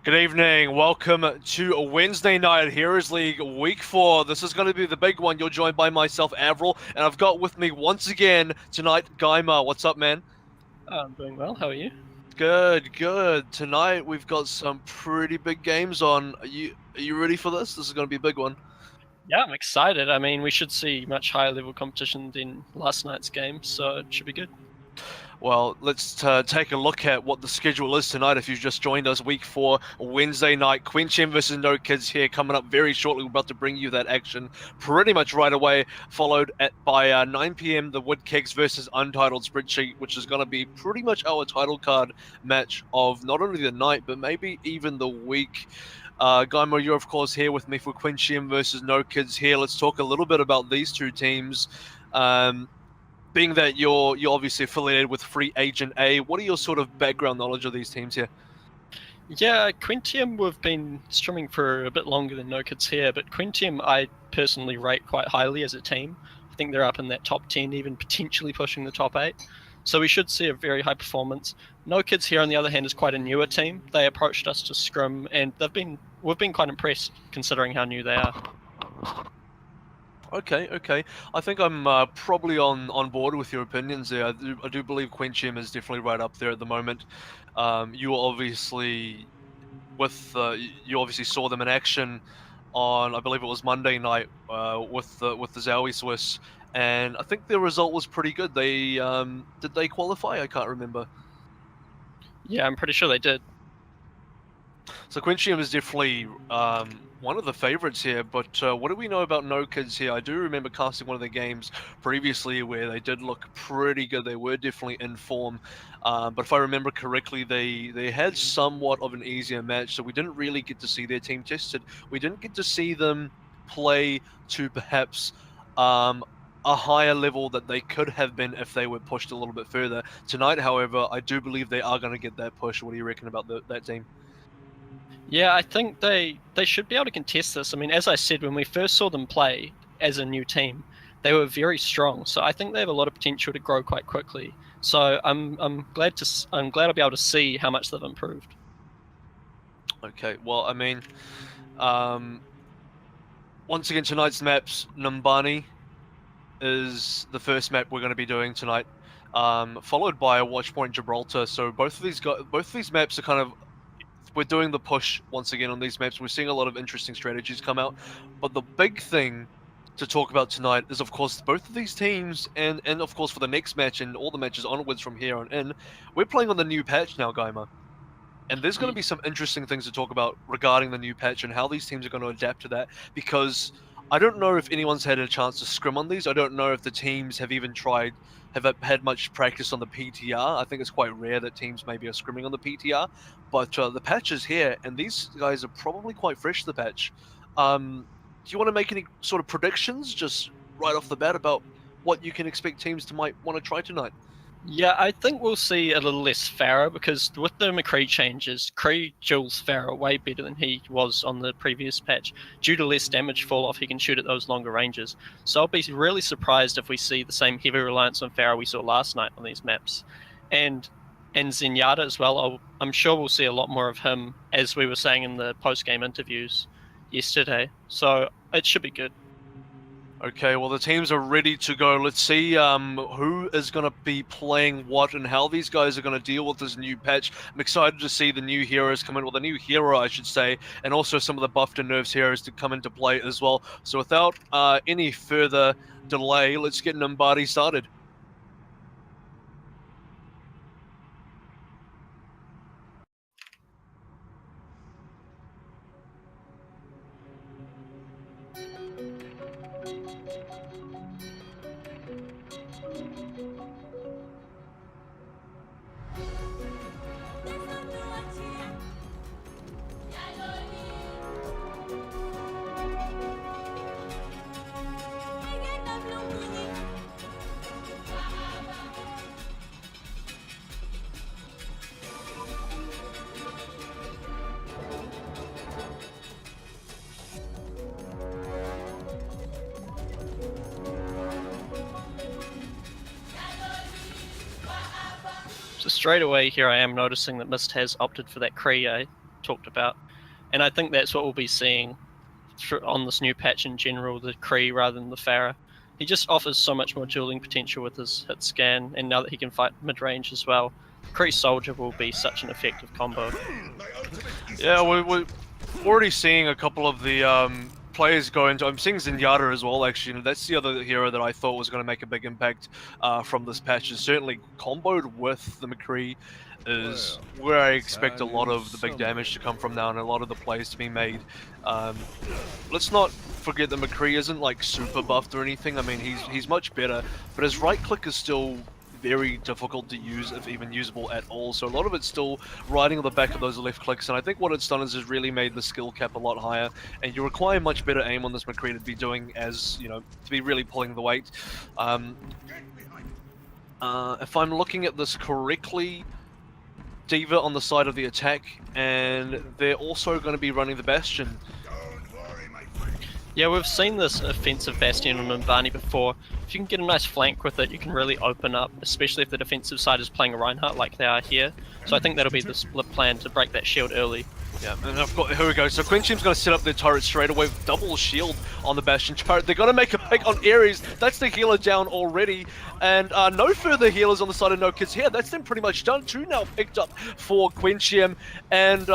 Good evening. Welcome to a Wednesday night Heroes League Week 4. This is going to be the big one. You're joined by myself, Avril, and I've got with me once again tonight, Gaima. What's up, man? I'm doing well. How are you? Good, good. Tonight we've got some pretty big games on. Are you ready for this? This is going to be a big one. Yeah, I'm excited. I mean, we should see much higher level competition than last night's game, so it should be good. Well, let's take a look at what the schedule is tonight. If you've just joined us, week 4, Wednesday night, Quentiam versus No Kids here coming up very shortly. We're about to bring you that action pretty much right away, followed by 9 p.m. the Woodkegs versus Untitled Spreadsheet, which is going to be pretty much our title card match of not only the night, but maybe even the week. Guimo, you're of course here with me for Quentiam versus No Kids here. Let's talk a little bit about these two teams. Being that you're obviously affiliated with Free Agent A, what are your sort of background knowledge of these teams here? Yeah, Quentium we've been streaming for a bit longer than No Kids here, but Quentium I personally rate quite highly as a team. I think they're up in that top 10, even potentially pushing the top 8. So we should see a very high performance. No Kids here, on the other hand, is quite a newer team. They approached us to scrim, and we've been quite impressed considering how new they are. Okay. I think I'm probably on board with your opinions there. I do believe Quentium is definitely right up there at the moment. You obviously you obviously saw them in action on, I believe it was Monday night, with the Zowie Swiss, and I think their result was pretty good. They did they qualify? I can't remember. Yeah, I'm pretty sure they did. So Quentium is definitely one of the favorites here, but what do we know about No Kids here? I do remember casting one of the games previously where they did look pretty good. They were definitely in form, but if I remember correctly, they had somewhat of an easier match, so we didn't really get to see their team tested. We didn't get to see them play to perhaps a higher level that they could have been if they were pushed a little bit further. Tonight, however, I do believe they are going to get that push. What do you reckon about that team? Yeah, I think they should be able to contest this. I mean, as I said, when we first saw them play as a new team, they were very strong. So I think they have a lot of potential to grow quite quickly. So I'm glad I'll be able to see how much they've improved. Okay, well, I mean, um, once again, tonight's maps, Numbani is the first map we're going to be doing tonight, followed by a Watchpoint Gibraltar. So both of these maps are kind of, we're doing the push once again on these maps. We're seeing a lot of interesting strategies come out, but the big thing to talk about tonight is, of course, both of these teams, and of course for the next match and all the matches onwards from here on in, we're playing on the new patch now, Gaima. And there's going to be some interesting things to talk about regarding the new patch and how these teams are going to adapt to that, because I don't know if anyone's had a chance to scrim on these. I don't know if the teams have even have had much practice on the PTR. I think it's quite rare that teams maybe are scrimming on the PTR, but the patch is here, and these guys are probably quite fresh to the patch. Do you want to make any sort of predictions just right off the bat about what you can expect teams to might want to try tonight? Yeah, I think we'll see a little less Farah because with the McCree changes, Cree drills Farah way better than he was on the previous patch. Due to less damage fall off, he can shoot at those longer ranges. So I'll be really surprised if we see the same heavy reliance on Farah we saw last night on these maps. And Zenyatta as well, I'm sure we'll see a lot more of him, as we were saying in the post-game interviews yesterday. So it should be good. Okay, well, the teams are ready to go. Let's see who is going to be playing what and how these guys are going to deal with this new patch. I'm excited to see the new heroes come in, well, the new hero, I should say, and also some of the buffed and nerfs heroes to come into play as well. So without any further delay, let's get Numbani started. So straight away here I am noticing that Mist has opted for that Cree, eh? talked about. And I think that's what we'll be seeing on this new patch in general, the Kree rather than the Pharah. He just offers so much more dueling potential with his hit scan, and now that he can fight mid-range as well, Kree Soldier will be such an effective combo. Yeah, we're already seeing a couple of the players go into... I'm seeing Zenyatta as well, actually. That's the other hero that I thought was going to make a big impact from this patch. And certainly comboed with the McCree is where I expect a lot of the big damage to come from now, and a lot of the plays to be made. Let's not forget that McCree isn't like super buffed or anything. I mean, he's much better, but his right click is still very difficult to use, if even usable at all. So a lot of it's still riding on the back of those left clicks, and I think what it's done is it's really made the skill cap a lot higher, and you require much better aim on this McCree to be doing, as you know, to be really pulling the weight. If I'm looking at this correctly, D.Va on the side of the attack, and they're also going to be running the Bastion. Yeah, we've seen this offensive Bastion on Numbani before. If you can get a nice flank with it, you can really open up, especially if the defensive side is playing a Reinhardt like they are here. So I think that'll be the split plan to break that shield early. Yeah, and I've got, here we go. So Quentiam's going to set up their turret straight away with double shield on the Bastion turret. They're going to make a pick on Ares. That's the healer down already. And no further healers on the side of No Kids here. That's them pretty much done. 2 now picked up for Quentiam. And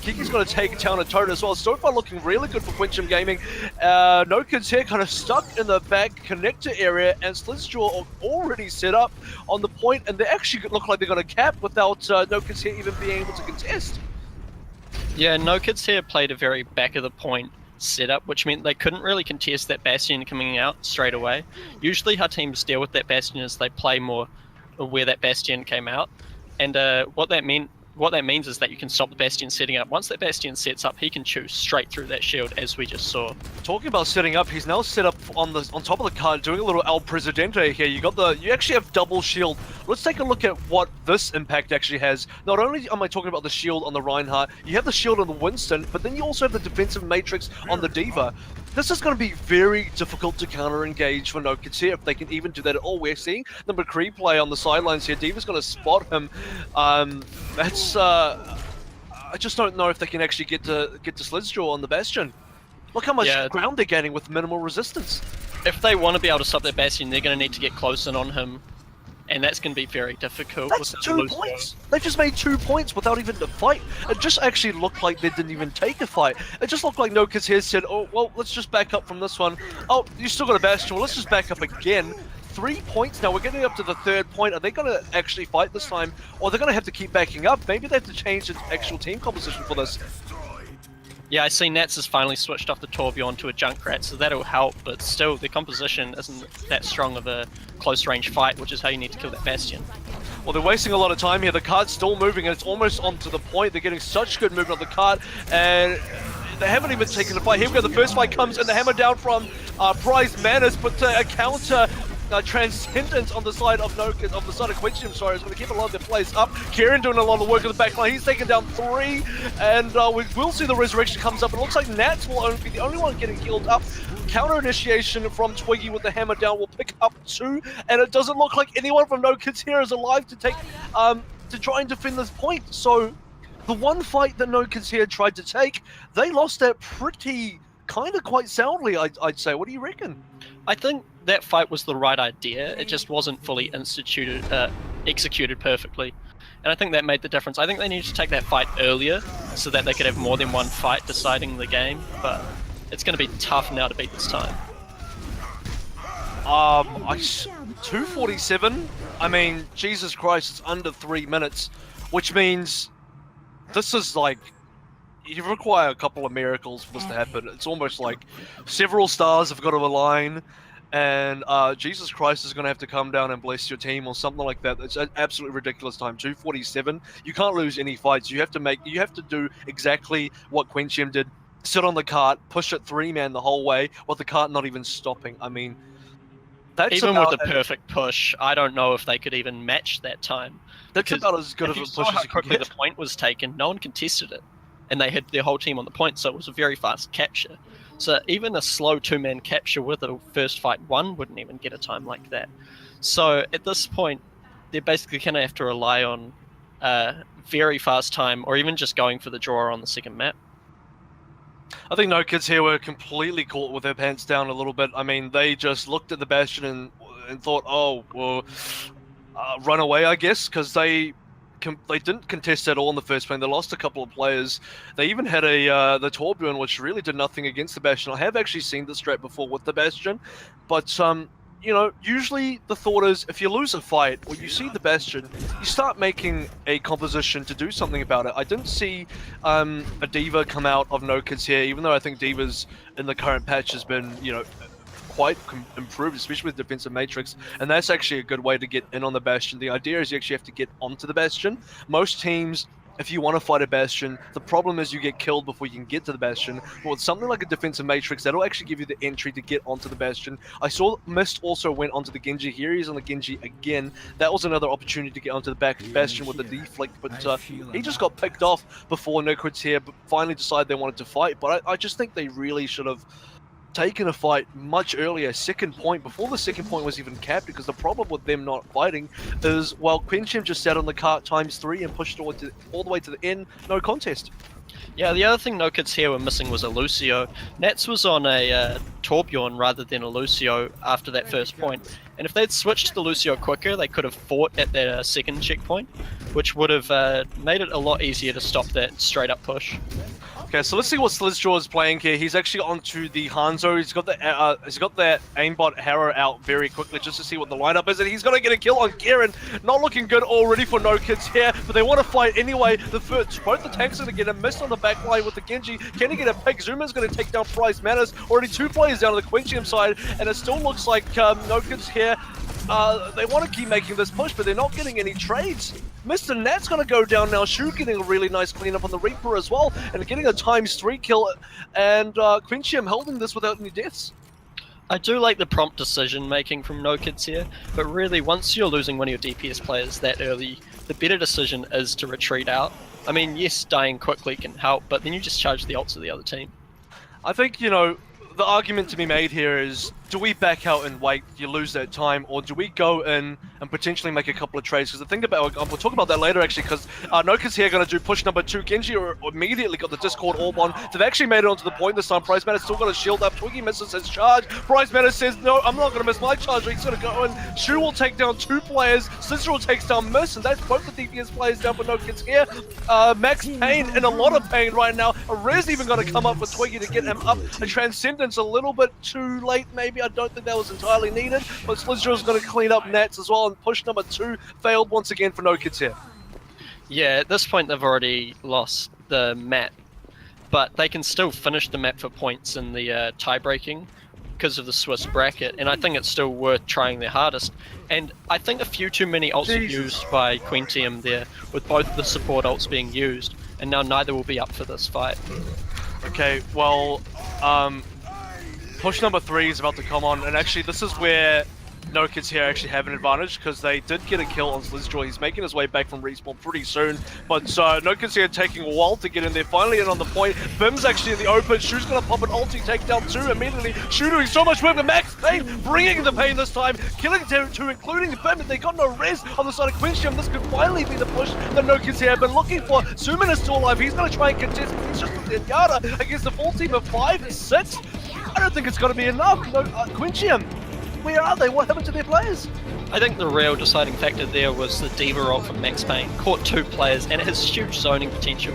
Kiki's going to take down a turret as well. So far looking really good for Quentiam Gaming. No Kids here kind of stuck in the back connector area. And Slitsjaw already set up on the point. And they actually look like they're going to cap without No Kids here even being able to contest. Yeah, No Kids here played a very back of the point setup, which meant they couldn't really contest that Bastion coming out straight away. Usually how teams deal with that Bastion is they play more where that Bastion came out, and what that means is that you can stop the Bastion setting up. Once that Bastion sets up, he can choose straight through that shield, as we just saw. Talking about setting up, he's now set up on top of the card, doing a little El Presidente here. You actually have double shield. Let's take a look at what this impact actually has. Not only am I talking about the shield on the Reinhardt, you have the shield on the Winston, but then you also have the defensive matrix on the D.Va. This is going to be very difficult to counter-engage for No Kids here, if they can even do that at all. We're seeing the McCree play on the sidelines here. D.Va's going to spot him. I just don't know if they can actually get to Slitsjaw on the Bastion. Look how much ground they're gaining with minimal resistance. If they want to be able to stop that Bastion, they're going to need to get close in on him. And that's going to be very difficult. That's 2 points. They just made 2 points without even a fight. It just actually looked like they didn't even take a fight. It just looked like No Kids here said, oh, well, let's just back up from this one. Oh, you still got a Bastion. Well, let's just back up again. 3 points now. We're getting up to the 3rd point. Are they going to actually fight this time? Or they're going to have to keep backing up? Maybe they have to change the actual team composition for this. Yeah, I see Nats has finally switched off the Torbjorn to a Junkrat, so that'll help, but still, the composition isn't that strong of a close-range fight, which is how you need to kill that Bastion. Well, they're wasting a lot of time here. The cart's still moving, and it's almost onto the point. They're getting such good movement on the cart, and they haven't even taken the fight. Here we go, the first fight comes, and the hammer down from Prize Manus, but a counter Transcendence on the side of Quentiam, sorry, is going to keep a lot of their plays up. Kieran doing a lot of work on the back line. He's taken down 3, and we will see the resurrection comes up. It looks like Nats will only be the only one getting healed up. Counter initiation from Twiggy with the hammer down will pick up 2, and it doesn't look like anyone from No Kids here is alive to take to try and defend this point. So the one fight that No Kids here tried to take, they lost that pretty quite soundly, I'd say. What do you reckon? I think that fight was the right idea. It just wasn't fully executed perfectly. And I think that made the difference. I think they needed to take that fight earlier so that they could have more than one fight deciding the game, but it's going to be tough now to beat this time. 247, I mean, Jesus Christ, it's under 3 minutes, which means this is like, you require a couple of miracles for this to happen. It's almost like several stars have got to align, and Jesus Christ is going to have to come down and bless your team or something like that. It's an absolutely ridiculous time. 247. You can't lose any fights. You have to do exactly what Quentiam did. Sit on the cart, push it 3-man the whole way, with the cart not even stopping. I mean, that's even with the perfect push, I don't know if they could even match that time. That's about as good of a push as you can get. The point was taken, no one contested it, and they had their whole team on the point, so it was a very fast capture. So even a slow 2-man capture with a first fight 1 wouldn't even get a time like that. So at this point, they're basically going to have to rely on very fast time, or even just going for the draw on the second map. I think No Kids here were completely caught with their pants down a little bit. I mean, they just looked at the Bastion and thought, oh, well, run away, I guess, because they didn't contest at all in the first plane. They lost a couple of players. They even had the Torbjorn, which really did nothing against the Bastion. I have actually seen this strat before with the Bastion, but you know, usually the thought is if you lose a fight or you see the Bastion, you start making a composition to do something about it. I didn't see a D.Va come out of No Kids here, even though I think D.Va's in the current patch has been, you know, quite improved, especially with defensive matrix, and that's actually a good way to get in on the Bastion. The idea is you actually have to get onto the Bastion. Most teams, if you want to fight a Bastion, the problem is you get killed before you can get to the Bastion. But with something like a defensive matrix, that'll actually give you the entry to get onto the Bastion. I saw Mist also went onto the Genji here. He's on the Genji again. That was another opportunity to get onto the Bastion with the deflect, but he just got picked off before No Kids here, but finally decided they wanted to fight. But I just think they really should have taken a fight much earlier, second point, before the second point was even capped, because the problem with them not fighting is, well, Quentiam just sat on the cart ×3 and pushed all the way to the end, no contest. Yeah, the other thing No Kids here were missing was a Lucio. Nats was on a Torbjorn rather than a Lucio after that first point, and if they'd switched to the Lucio quicker, they could have fought at their second checkpoint, which would have made it a lot easier to stop that straight up push. Okay, so let's see what Slizzjaw is playing here. He's actually onto the Hanzo. He's got that aimbot Harrow out very quickly just to see what the lineup is, and he's going to get a kill on Kieran. Not looking good already for No Kids here, but they want to fight anyway. Both the tanks are going to get a miss on the back line with the Genji. Can he get a pick? Zuma's going to take down Price Manners. Already 2 players down on the Quentiam side, and it still looks like No Kids here. They want to keep making this push, but they're not getting any trades. Mr. Nat's going to go down now. Shu getting a really nice cleanup on the Reaper as well, and getting a ×3 kill, and Quentiam holding this without any deaths. I do like the prompt decision making from No Kids here, but really once you're losing one of your DPS players that early, the better decision is to retreat out. I mean, yes, dying quickly can help, but then you just charge the ults of the other team. I think, you know, the argument to be made here is, do we back out and wait, you lose that time, or do we go in and potentially make a couple of trades? Because the thing about, we'll talk about that later actually, because No Kids here going to do push number 2. Genji immediately got the Discord orb on. They've actually made it onto the point this time. Price Matter still got a shield up. Twiggy misses his charge. Price Matter says, no, I'm not going to miss my charge. He's going to go in. Shu will take down 2 players. Slizzjaw takes down Miss, and that's both the DPS players down for No Kids here. Max Payne in a lot of pain right now. A Rez even going to come up for Twiggy to get him up. A Transcendence a little bit too late, maybe. I don't think that was entirely needed, but Slizzjaw's going to clean up Nats as well, and push number 2 failed once again for No Kids here. Yeah, at this point they've already lost the map, but they can still finish the map for points in the tie-breaking because of the Swiss bracket, and I think it's still worth trying their hardest. And I think a few too many ults were used by Quentiam there, with both the support ults being used, and now neither will be up for this fight. Okay, well, push number 3 is about to come on, and actually this is where No Kids here actually have an advantage, because they did get a kill on Slizzjaw. He's making his way back from respawn pretty soon, but No Kids here taking a while to get in there, finally in on the point. Bim's actually in the open. Shu's gonna pop an ulti, take down 2 immediately. Shu doing so much work, but Max Payne bringing the pain this time, killing 2, including Bim. They got no res on the side of Quentiam. This could finally be the push that No Kids here have been looking for. Suman is still alive. He's gonna try and contest, but he's just with the Yada against the full team of 5, 6. I don't think it's gonna be enough. No, Quentiam, where are they? What happened to their players? I think the real deciding factor there was the D.Va ult from Max Payne. Caught 2 players, and it has huge zoning potential.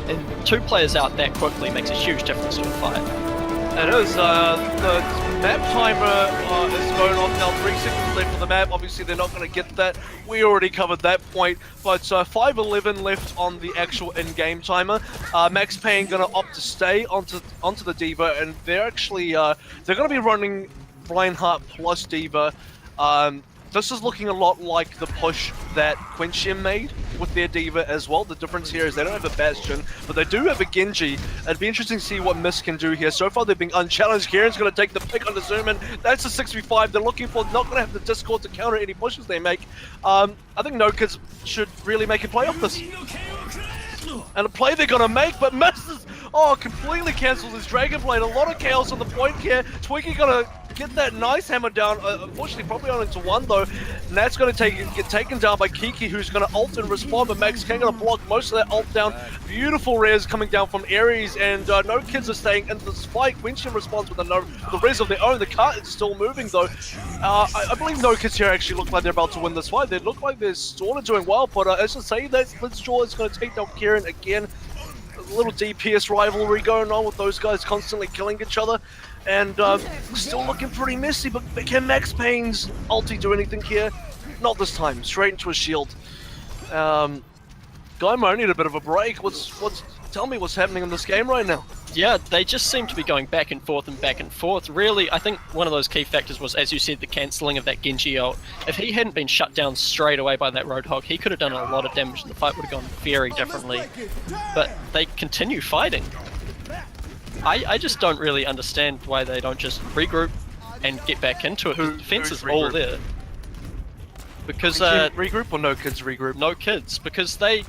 And 2 players out that quickly makes a huge difference to a fight. It is. The map timer is going off now. 3 seconds left for the map. Obviously, they're not going to get that. We already covered that point. But 5:11 left on the actual in-game timer. Max Payne going to opt to stay onto the D.Va, and they're actually they're going to be running Reinhardt plus D.Va. This is looking a lot like the push that Quentiam made with their D.Va as well. The difference here is they don't have a Bastion, but they do have a Genji. It'd be interesting to see what Mist can do here. So far, they're being unchallenged. Kieran's going to take the pick on the Zoomin. That's a 6v5. They're looking for, not going to have the Discord to counter any pushes they make. I think No Kids should really make a play off this. And a play they're going to make, but misses. Oh, completely cancels his Dragon Blade. A lot of chaos on the point here. Twiggy going to get that nice hammer down. Unfortunately, probably only to one though. And that's going to get taken down by Kiki, who's going to ult and respond, but Max Kane going to block most of that ult down. Beautiful res coming down from Ares, and no kids are staying in this fight. Quentiam responds with the res of their own. The cart is still moving though. I believe no kids here actually look like they're about to win this fight. They look like they're sort of doing well, but as I say, that Blitzjaw is going to take down Kieran again. A little DPS rivalry going on with those guys constantly killing each other, and still looking pretty messy. But can Max Payne's ulti do anything here? Not this time. Straight into a shield. Gaimo need a bit of a break. Tell me what's happening in this game right now. Yeah, they just seem to be going back and forth and back and forth. Really, I think one of those key factors was, as you said, the cancelling of that Genji ult. If he hadn't been shut down straight away by that Roadhog, he could have done a lot of damage and the fight would have gone very differently. But they continue fighting. I just don't really understand why they don't just regroup and get back into it. The defense is all there. Because regroup or no kids regroup? No kids, because they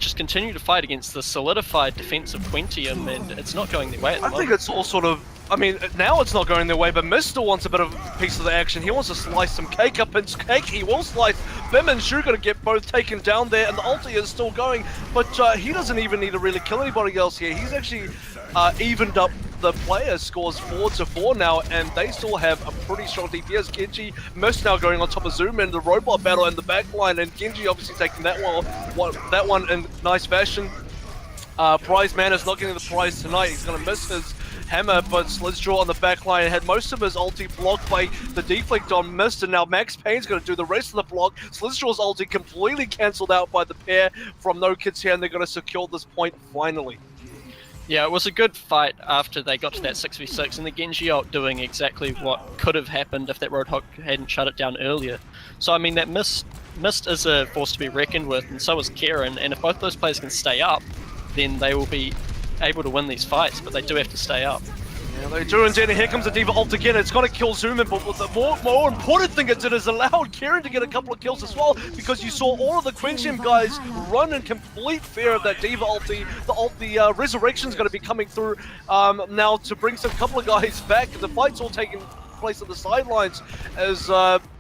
just continue to fight against the solidified defense of Quentiam, and it's not going their way at the moment. I think it's all sort of... I mean, now it's not going their way, but Mist still wants a bit of a piece of the action. He wants to slice some cake up into cake. He will slice. Bim and Shu going to get both taken down there, and the ulti is still going, but he doesn't even need to really kill anybody else here. He's actually evened up the player scores 4-4 now, and they still have a pretty strong DPS. Genji, Mist now going on top of Zoom in the robot battle in the backline, and Genji obviously taking that one in nice fashion. Prize Man is not getting the prize tonight. He's going to miss his hammer, but Slizzdraw on the backline had most of his ulti blocked by the deflect on Mist, and now Max Payne's going to do the rest of the block. Slizzstraw's ulti completely cancelled out by the pair from No Kids here, and they're going to secure this point finally. Yeah, it was a good fight after they got to that 6v6, and the Genji ult doing exactly what could have happened if that Roadhog hadn't shut it down earlier. So I mean, that Mist is a force to be reckoned with, and so is Kieran, and if both those players can stay up, then they will be able to win these fights, but they do have to stay up. Yeah, they do indeed, and here comes the D.Va ult again. It's going to kill Zoomin, but the more important thing is it has allowed Kieran to get a couple of kills as well, because you saw all of the Quentiam guys run in complete fear of that D.Va ulti. The Resurrection's going to be coming through now to bring some couple of guys back. The fight's all taking place at the sidelines as...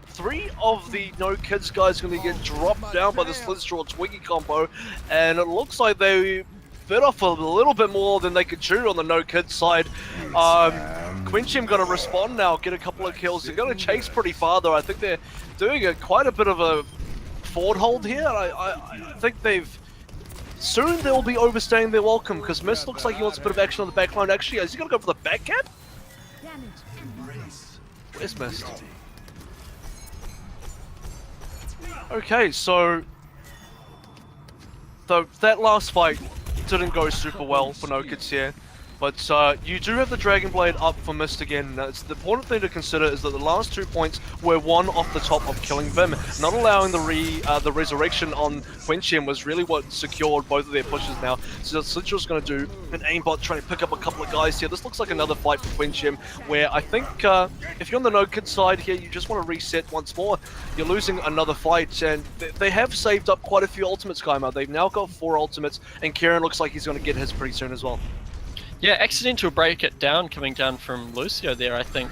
3 of the No Kids guys are going to get dropped down by the Slizzdraw Twiggy combo, and it looks like they bit off a little bit more than they could chew on the No Kids side. Quentiam got to respond now, get a couple of kills. They're going to chase pretty far though. I think they're doing quite a bit of a forward hold here. I think soon they'll be overstaying their welcome, because Mist looks like he wants a bit of action on the backline. Actually, is he going to go for the back cap? Where's Mist? Okay, so that last fight didn't go super well for No Kids here, but you do have the Dragon Blade up for Mist again. Now, the important thing to consider is that the last 2 points were one off the top of killing Vim. Not allowing the Resurrection on Quentiam was really what secured both of their pushes now. So Slizzdra's going to do an aimbot trying to pick up a couple of guys here. This looks like another fight for Quentiam, where I think if you're on the No Kid side here, you just want to reset once more. You're losing another fight, and they have saved up quite a few ultimates, Gaimo. They've now got 4 ultimates, and Kieran looks like he's going to get his pretty soon as well. Yeah, accidental break it down coming down from Lucio there, I think.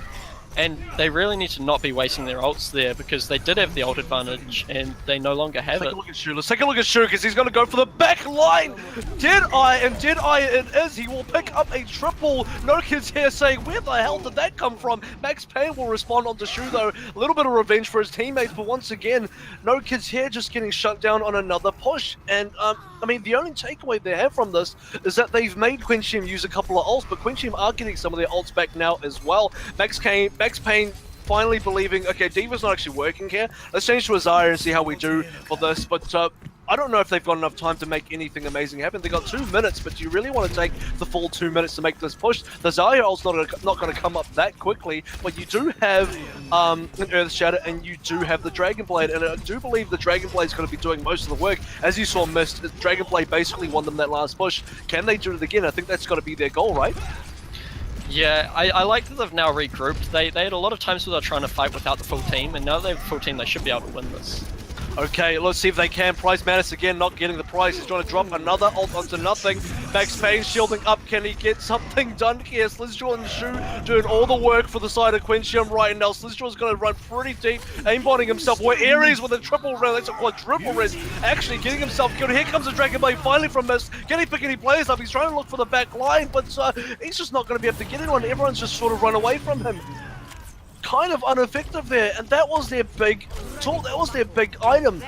And they really need to not be wasting their ults there, because they did have the ult advantage and they no longer have it. Take a look at Shu. Let's take a look at Shu, because he's going to go for the back line. Deadeye, and Deadeye it is. He will pick up a triple. No Kids here saying, where the hell did that come from? Max Payne will respond onto Shu though. A little bit of revenge for his teammates, but once again, No Kids here just getting shut down on another push. And I mean, the only takeaway they have from this is that they've made Quentiam use a couple of ults, but Quentiam are getting some of their ults back now as well. Max Payne finally believing, okay, D.Va's not actually working here. Let's change to a Zarya and see how we do for this. But I don't know if they've got enough time to make anything amazing happen. They got 2 minutes, but do you really want to take the full 2 minutes to make this push? The Zarya ult's not going to come up that quickly, but you do have an Earth Shatter, and you do have the Dragon Blade, and I do believe the Dragon Blade's going to be doing most of the work. As you saw Mist, the Dragon Blade basically won them that last push. Can they do it again? I think that's got to be their goal, right? Yeah, I like that they've now regrouped. They had a lot of times where they're trying to fight without the full team, and now they have a full team, they should be able to win this. Okay, let's see if they can. Price Mattis again, not getting the prize. He's trying to drop another ult onto nothing. Max Payne shielding up. Can he get something done here? Slizzjaw and Shu doing all the work for the side of Quentiam right now. Slizzjaw's going to run pretty deep, aimbotting himself. Where Ares with a triple res, that's a quadruple res, actually getting himself killed. Here comes the Dragon Blade finally from Mist. Can he pick any players up? He's trying to look for the back line, but he's just not going to be able to get anyone. Everyone's just sort of run away from him. Kind of ineffective there, and that was their big tool. That was their big item.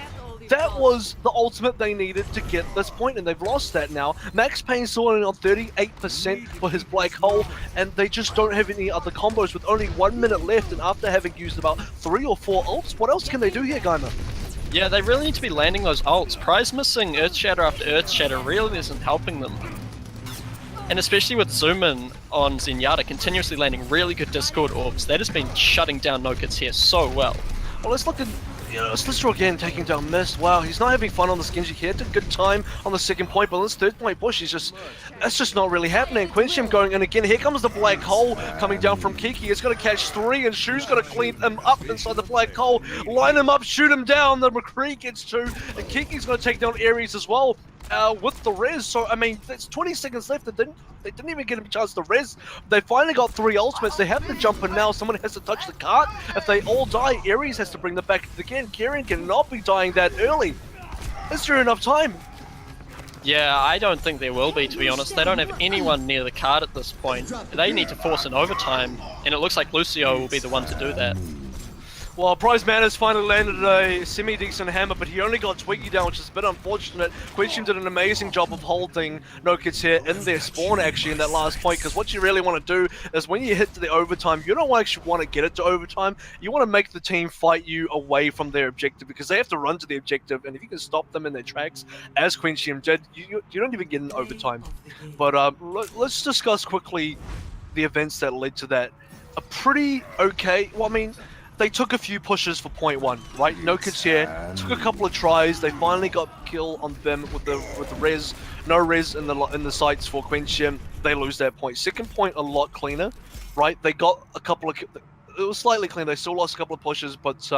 That was the ultimate they needed to get this point, and they've lost that now. Max Payne's still only on 38% for his black hole, and they just don't have any other combos with only 1 minute left, and after having used about 3 or 4 ults, what else can they do here, Gaimer? Yeah, they really need to be landing those ults. Prize missing Earthshatter after Earthshatter really isn't helping them. And especially with Zoomin on Zenyatta continuously landing really good Discord orbs, that has been shutting down No-Kids here so well. Well, let's look at Slizzjaw again taking down Mist. Wow, he's not having fun on this Genji here. Had a good time on the second point, but on this third point push, that's just not really happening. Quentiam going, and again, here comes the black hole coming down from Kiki. It's going to catch 3, and Shu's going to clean him up inside the black hole, line him up, shoot him down. The McCree gets 2, and Kiki's going to take down Ares as well. With the res, so I mean, there's 20 seconds left. They didn't even get a chance to res. They finally got 3 ultimates. They have to jump in now. Someone has to touch the cart. If they all die, Ares has to bring them back again. Kieran cannot be dying that early. Is there enough time? Yeah, I don't think there will be, to be honest. They don't have anyone near the cart at this point. They need to force an overtime, and it looks like Lucio will be the one to do that. Well, Prize Man has finally landed a semi-decent hammer, but he only got Twiggy down, which is a bit unfortunate. Quentiam did an amazing job of holding No-Kids here in their spawn, actually, in that last point, because what you really want to do is when you hit to the overtime, you don't actually want to get it to overtime. You want to make the team fight you away from their objective, because they have to run to the objective, and if you can stop them in their tracks, as Quentiam did, you don't even get an overtime. But let's discuss quickly the events that led to that. A pretty okay, well, I mean, they took a few pushes for point 1, right? No-Kids here took a couple of tries. They finally got kill on them with the res. No res in the sights for Quentiam. They lose that point. Second point a lot cleaner, right? They got a couple of. It was slightly cleaner. They still lost a couple of pushes, but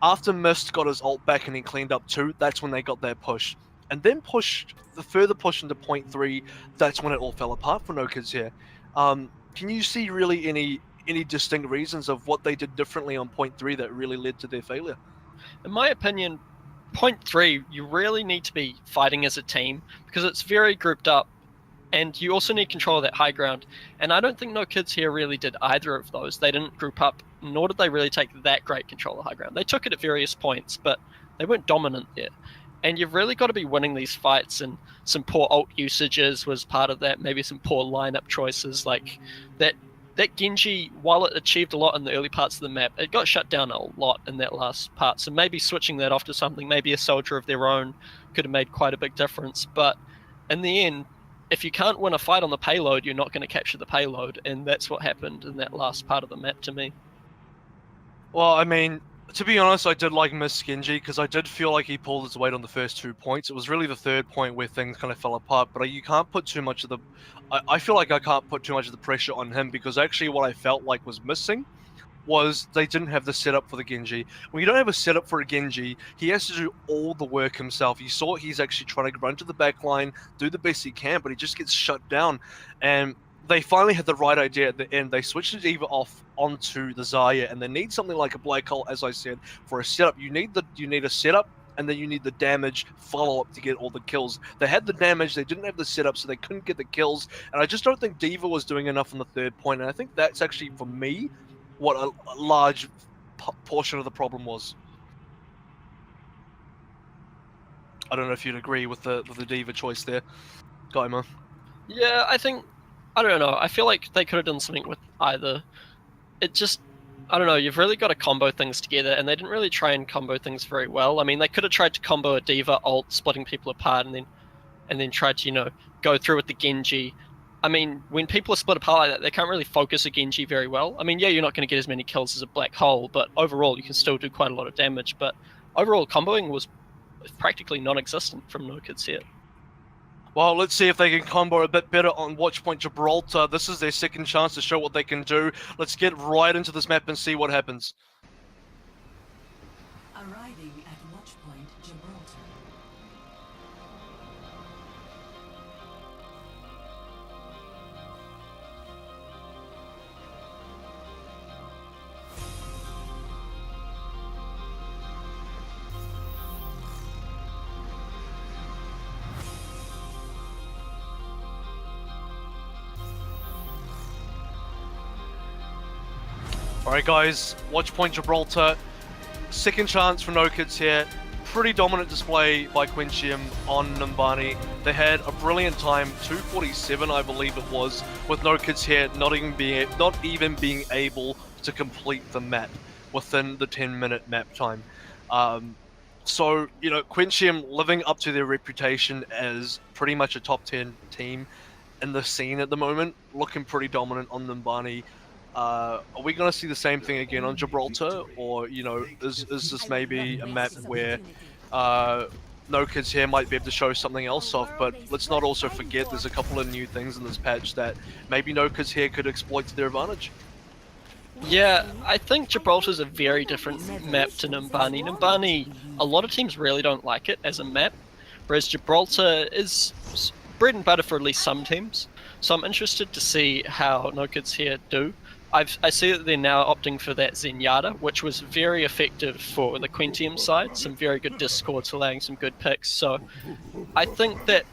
after Mist got his ult back and he cleaned up 2, that's when they got their push. And then pushed the further push into point 3. That's when it all fell apart for No-Kids here. Can you see really any distinct reasons of what they did differently on point 3 that really led to their failure? In my opinion, point 3, you really need to be fighting as a team because it's very grouped up, and you also need control of that high ground. And I don't think No-Kids here really did either of those. They didn't group up, nor did they really take that great control of high ground. They took it at various points, but they weren't dominant there. And you've really got to be winning these fights, and some poor ult usages was part of that, maybe some poor lineup choices like that. That Genji, while it achieved a lot in the early parts of the map, it got shut down a lot in that last part. So maybe switching that off to something, maybe a soldier of their own, could have made quite a big difference. But in the end, if you can't win a fight on the payload, you're not going to capture the payload. And that's what happened in that last part of the map to me. Well, I mean, to be honest, I did like Miss Genji because I did feel like he pulled his weight on the first 2 points. It was really the third point where things kind of fell apart, but you can't put too much of the... I feel like I can't put too much of the pressure on him because actually what I felt like was missing was they didn't have the setup for the Genji. When you don't have a setup for a Genji, he has to do all the work himself. You saw he's actually trying to run to the back line, do the best he can, but he just gets shut down. And they finally had the right idea at the end. They switched the Diva off onto the Zarya, and they need something like a black hole, as I said, for a setup. You need a setup, and then you need the damage follow-up to get all the kills. They had the damage, they didn't have the setup, so they couldn't get the kills, and I just don't think Diva was doing enough on the third point, and I think that's actually, for me, what a large portion of the problem was. I don't know if you'd agree with the Diva choice there, Gaima. Yeah, I don't know. I feel like they could have done something with either. It just, I don't know, you've really got to combo things together, and they didn't really try and combo things very well. I mean, they could have tried to combo a Diva ult, splitting people apart, and then tried to, go through with the Genji. I mean, when people are split apart like that, they can't really focus a Genji very well. I mean, yeah, you're not going to get as many kills as a black hole, but overall you can still do quite a lot of damage. But overall, comboing was practically non-existent from No-Kids here. Well, let's see if they can combo a bit better on Watchpoint Gibraltar. This is their second chance to show what they can do. Let's get right into this map and see what happens. Arriving at Watchpoint Gibraltar. Alright guys, Watchpoint Gibraltar, second chance for No Kids here. Pretty dominant display by Quentiam on Numbani. They had a brilliant time, 2:47 I believe it was, with No Kids here not even being able to complete the map within the 10-minute map time. So, you know, Quentiam living up to their reputation as pretty much a top 10 team in the scene at the moment, looking pretty dominant on Numbani. Are we going to see the same thing again on Gibraltar, or you know, is this maybe a map where No Kids here might be able to show something else off? But let's not also forget there's a couple of new things in this patch that maybe No Kids here could exploit to their advantage. Yeah, I think Gibraltar's a very different map to Numbani. Numbani, a lot of teams really don't like it as a map, whereas Gibraltar is bread and butter for at least some teams. So I'm interested to see how No Kids here do. I see that they're now opting for that Zenyatta, which was very effective for the Quentiam side. Some very good discords allowing some good picks. So I think that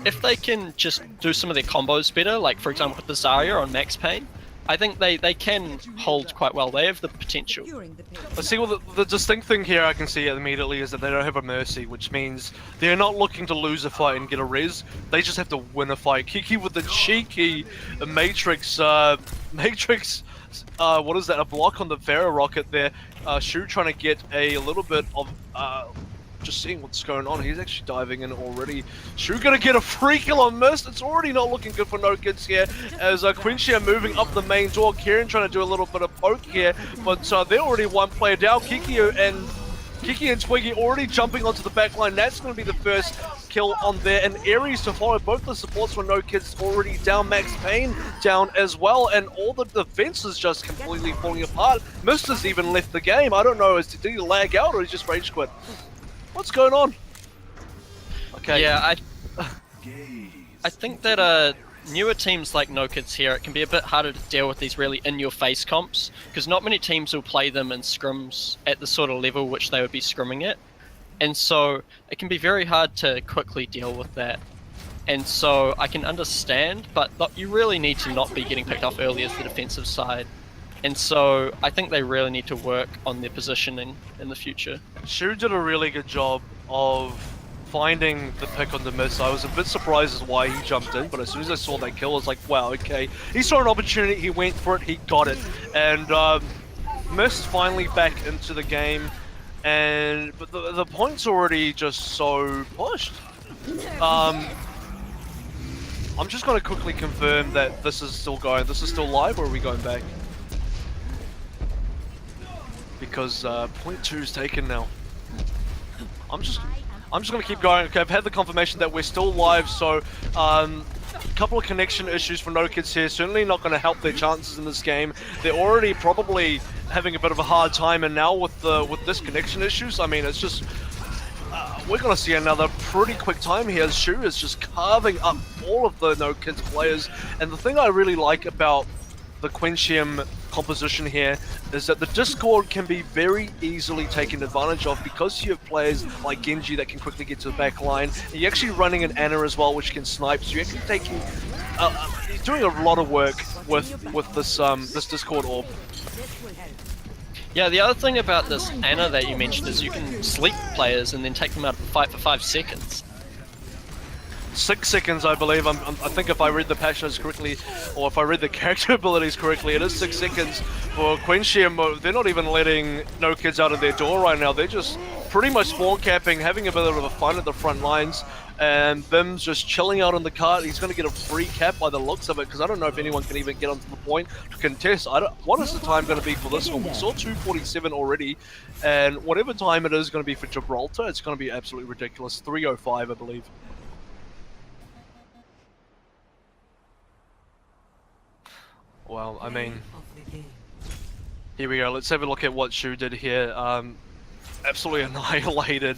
if they can just do some of their combos better, like for example with the Zarya on Max Payne, I think they can hold quite well. They have the potential. Let's see, well, the distinct thing here I can see immediately is that they don't have a Mercy, which means they're not looking to lose a fight and get a res. They just have to win a fight. Kiki with the cheeky Matrix, what is that, a block on the Vera rocket there. Shu trying to get a little bit of, just seeing what's going on. He's actually diving in already. Shu gonna get a free kill on Mist. It's already not looking good for No Kids here, as Quentiam moving up the main door. Kieran trying to do a little bit of poke here, but they're already one player down. Kiki and Twiggy already jumping onto the back line. That's going to be the first kill on there, and Ares to follow. Both the supports for No Kids already down. Max Payne down as well, and all the defenses just completely falling apart. Mist has even left the game. I don't know, did he lag out or he just rage quit? What's going on? Okay. Yeah, I think that newer teams like No Kids here, it can be a bit harder to deal with these really in-your-face comps, because not many teams will play them in scrims at the sort of level which they would be scrimming at, and so it can be very hard to quickly deal with that. And so I can understand, but you really need to not be getting picked off early as the defensive side. And so I think they really need to work on their positioning in the future. Shu did a really good job of finding the pick on the Mist. I was a bit surprised as why he jumped in, but as soon as I saw that kill, I was like, wow, okay. He saw an opportunity, he went for it, he got it. And Mist finally back into the game, but the point's already just so pushed. I'm just going to quickly confirm that this is still going. This is still live, or are we going back? Because point 2 is taken now. I'm just gonna keep going. Okay, I've had the confirmation that we're still live, so a couple of connection issues for No Kids here. Certainly not going to help their chances in this game. They're already probably having a bit of a hard time, and now with this connection issues, I mean, it's just we're gonna see another pretty quick time here as Shu is just carving up all of the No Kids players. And the thing I really like about the Quentiam composition here is that the Discord can be very easily taken advantage of because you have players like Genji that can quickly get to the back line. And you're actually running an Ana as well, which can snipe. So you're actually taking, you're doing a lot of work with this Discord orb. Yeah, the other thing about this Ana that you mentioned is you can sleep players and then take them out of the fight for 5 seconds. 6 seconds, I believe. I think if I read the patch notes correctly, or if I read the character abilities correctly, it is 6 seconds for Quentiam. They're not even letting No Kids out of their door right now. They're just pretty much spawn capping, having a bit of a fun at the front lines, and Bim's just chilling out on the cart. He's going to get a free cap by the looks of it, because I don't know if anyone can even get onto the point to contest. What is the time going to be for this one? We saw 2:47 already, and whatever time it is going to be for Gibraltar, it's going to be absolutely ridiculous. 3:05, I believe. Well, I mean, here we go. Let's have a look at what Shu did here. Absolutely annihilated.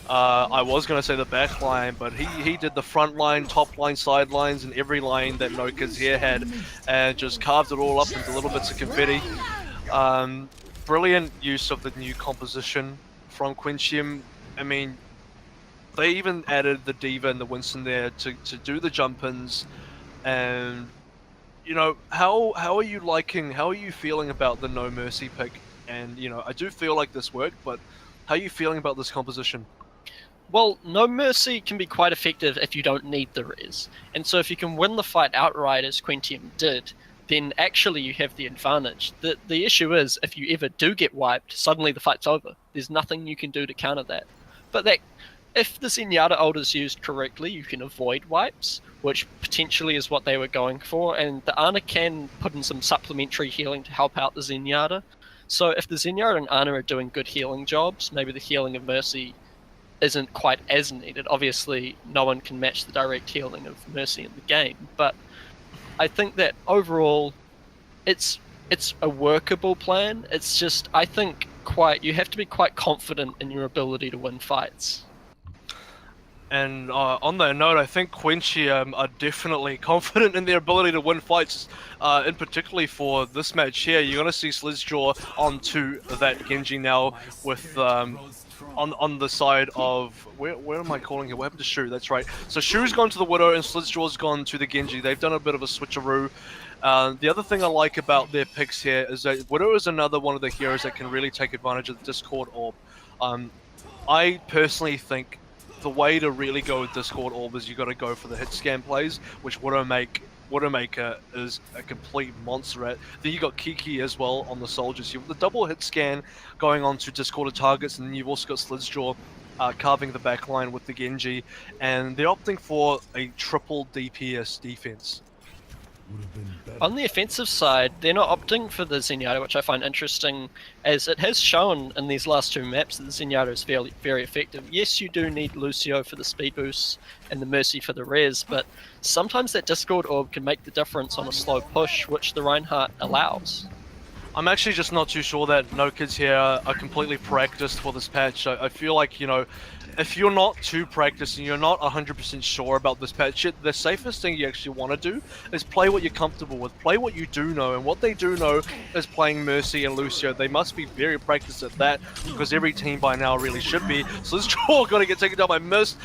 I was going to say the back line, but he did the front line, top line, sidelines, and every line that No Kids here had, and just carved it all up into little bits of confetti. Brilliant use of the new composition from Quentiam. I mean, they even added the Diva and the Winston there to do the jump-ins, and you know, how are you feeling about the No Mercy pick? And you know, I do feel like this worked, but how are you feeling about this composition? Well, No Mercy can be quite effective if you don't need the res. And so if you can win the fight outright, as Quentiam did, then actually you have the advantage. The issue is, if you ever do get wiped, suddenly the fight's over. There's nothing you can do to counter that. But that, if the Zenyatta ult is used correctly, you can avoid wipes, which potentially is what they were going for, and the Ana can put in some supplementary healing to help out the Zenyatta. So if the Zenyatta and Ana are doing good healing jobs, maybe the healing of Mercy isn't quite as needed. Obviously, no one can match the direct healing of Mercy in the game, but I think that overall, it's a workable plan. It's just, I think, you have to be quite confident in your ability to win fights. And on that note, I think Quentiam are definitely confident in their ability to win fights. In particularly for this match here, you're gonna see Slizzjaw onto that Genji now with on the side of where am I calling it? What happened to Shu? That's right. So Shu's gone to the Widow and Slizzjaw's gone to the Genji. They've done a bit of a switcheroo. The other thing I like about their picks here is that Widow is another one of the heroes that can really take advantage of the Discord Orb. I personally think the way to really go with Discord Orb is you got to go for the hit scan plays, which Widowmaker is a complete monster at. Then you got Kiki as well on the soldiers. You have the double hit scan going on to discorded targets, and then you've also got Slizzjaw carving the backline with the Genji, and they're opting for a triple DPS defense. On the offensive side, they're not opting for the Zenyatta, which I find interesting, as it has shown in these last two maps that the Zenyatta is very, very effective. Yes, you do need Lucio for the speed boost and the Mercy for the res, but sometimes that Discord Orb can make the difference on a slow push, which the Reinhardt allows. I'm actually just not too sure that no kids here are completely practiced for this patch. I feel like, you know, if you're not too practiced and you're not 100% sure about this patch, the safest thing you actually want to do is play what you're comfortable with. Play what you do know, and what they do know is playing Mercy and Lucio. They must be very practiced at that, because every team by now really should be. So this draw going to get taken down by Mist.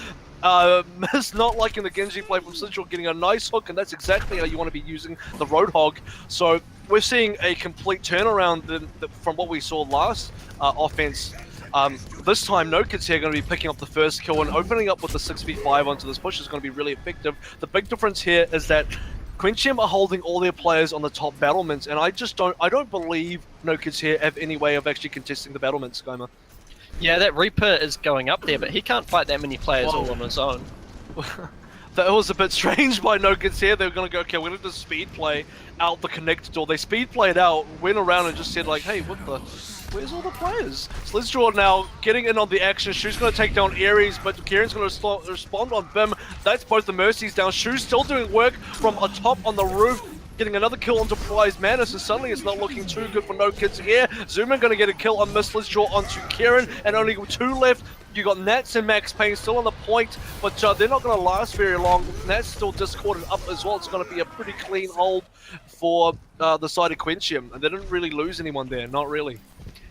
Mist not liking the Genji play from Central, getting a nice hook, and that's exactly how you want to be using the Roadhog. So we're seeing a complete turnaround from what we saw last offense. This time, No Kids here are going to be picking up the first kill, and opening up with the 6v5 onto this push is going to be really effective. The big difference here is that Quentiam are holding all their players on the top battlements, and I don't believe No Kids here have any way of actually contesting the battlements, Goma. Yeah, that Reaper is going up there, but he can't fight that many players all on his own. That was a bit strange by No Kids here. They were going to go, okay, we're going to just speed play out the connector door. They speed played out, went around and just said like, hey, where's all the players? Slizzjaw now getting in on the action. Shu's going to take down Ares, but Kieran's going to respond on Bim. That's both the Mercies down. Shu's still doing work from atop on the roof, getting another kill onto Prize Manus, and suddenly it's not looking too good for No Kids here. Zoomer going to get a kill on Miss Slizzjaw onto Kieran, and only two left. You got Nats and Max Payne still on the point, but they're not going to last very long. Nats still discorded up as well. It's going to be a pretty clean hold for the side of Quentiam, and they didn't really lose anyone there, not really.